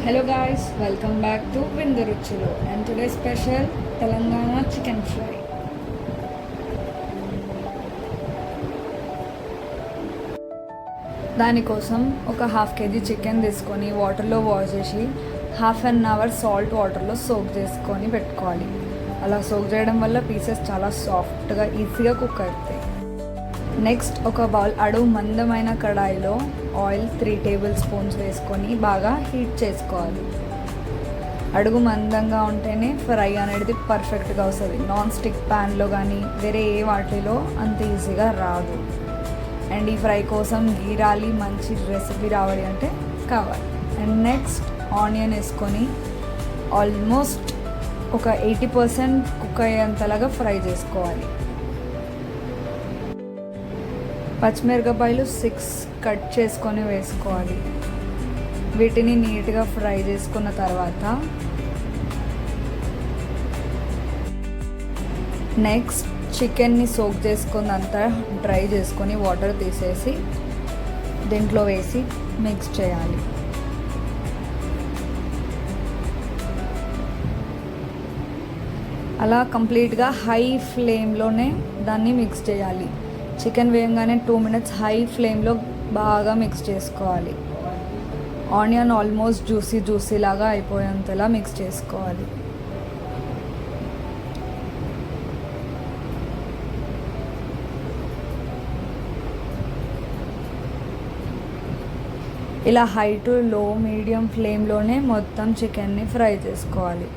Hello guys, welcome back to Vindu Ruchulo and today's special Telangana chicken fry. దానికోసం ఒక half KG chicken తీసుకొని వాటర్లో wash చేసి half an our salt వాటర్లో soak చేసుకొని పెట్టుకోవాలి. అలా సోక్ చేయడం వల్ల పీసెస్ చాలా సాఫ్ట్గా ఈజీగా కుక్ అవుతాయి. నెక్స్ట్ ఒక బౌల్ అడుగు మందమైన కడాయిలో ఆయిల్ 3 టేబుల్ స్పూన్స్ వేసుకొని బాగా హీట్ చేసుకోవాలి. అడుగు మందంగా ఉంటేనే ఫ్రై అనేది పర్ఫెక్ట్గా వస్తుంది. నాన్ స్టిక్ ప్యాన్లో కానీ వేరే ఏ వాటిలో అంత ఈజీగా రాదు. అండ్ ఈ ఫ్రై కోసం గీరాలి మంచి రెసిపీ రావాలి అంటే కావాలి. అండ్ నెక్స్ట్ ఆనియన్ వేసుకొని ఆల్మోస్ట్ ఒక 80% కుక్ అయ్యేంతలాగా ఫ్రై చేసుకోవాలి. పచ్చిమిరపకాయలు 6 కట్ చేసుకొని వేసుకోవాలి. వీటిని నీట్గా ఫ్రై చేసుకున్న తర్వాత నెక్స్ట్ చికెన్ని సోక్ చేసుకున్నంత డ్రై చేసుకొని వాటర్ తీసేసి దీంట్లో వేసి మిక్స్ చేయాలి. అలా కంప్లీట్గా హై ఫ్లేమ్లోనే దాన్ని మిక్స్ చేయాలి. చికెన్ వేయంగానే 2 minutes హై ఫ్లేమ్లో బాగా మిక్స్ చేసుకోవాలి. ఆనియన్ ఆల్మోస్ట్ జ్యూసీ లాగా అయిపోయేంతలా మిక్స్ చేసుకోవాలి. ఇలా హై టు లో మీడియం ఫ్లేమ్లోనే మొత్తం చికెన్ని ఫ్రై చేసుకోవాలి.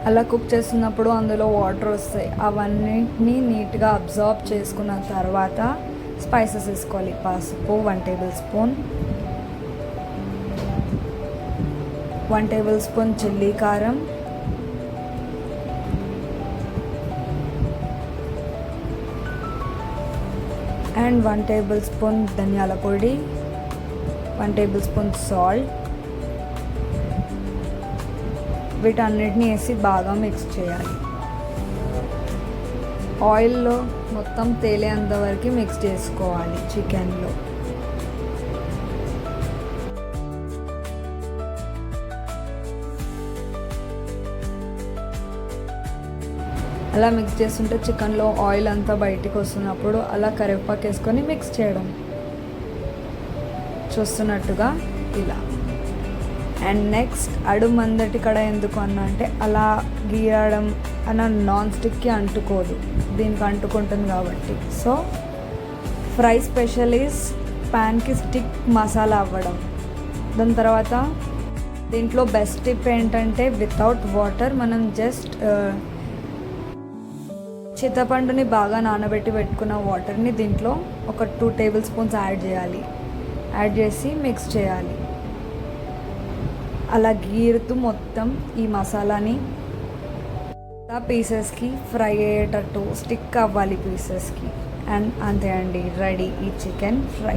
అలా కుక్ చేస్తున్నప్పుడు అందులో వాటర్ వస్తాయి. అవన్నిటిని నీట్గా అబ్జార్బ్ చేసుకున్న తర్వాత స్పైసెస్ వేసుకోవాలి. పసుపు 1 table spoon, 1 table spoon chilli కారం, అండ్ 1 టేబుల్ స్పూన్ ధనియాల పొడి, 1 టేబుల్ స్పూన్ సాల్ట్. వీటన్నిటిని వేసి బాగా మిక్స్ చేయాలి. ఆయిల్లో మొత్తం తేలేంత వరకు మిక్స్ చేసుకోవాలి చికెన్లో. అలా మిక్స్ చేస్తుంటే చికెన్లో ఆయిల్ అంతా బయటికి వస్తున్నప్పుడు అలా కరివేపాకు వేసుకొని మిక్స్ చేయడం చూస్తున్నట్టుగా ఇలా. అండ్ నెక్స్ట్ అడుగు మందటి కడ ఎందుకు అన్న అంటే అలా గీయడం అన్న నాన్ స్టిక్కి అంటుకోదు, దీనికి అంటుకుంటుంది కాబట్టి. సో ఫ్రై స్పెషలీస్ ప్యాన్కి స్టిక్ మసాలా అవ్వడం. దాని తర్వాత దీంట్లో బెస్ట్ టిప్ ఏంటంటే వితౌట్ వాటర్ మనం జస్ట్ చింతపండుని బాగా నానబెట్టి పెట్టుకున్న వాటర్ని దీంట్లో ఒక 2 టేబుల్ స్పూన్స్ యాడ్ చేయాలి. యాడ్ చేసి మిక్స్ చేయాలి. అలా గీరుతూ మొత్తం ఈ మసాలాని పీసెస్కి ఫ్రై అయ్యేటట్టు స్టిక్ అవ్వాలి పీసెస్కి. అండ్ అంతే అండి, రెడీ ఈ chicken fry.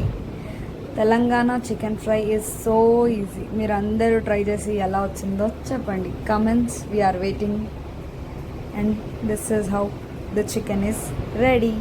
Telangana chicken fry is so easy. మీరు అందరూ ట్రై చేసి ఎలా వచ్చిందో చెప్పండి. Comments, we're waiting. And this is how the chicken is ready.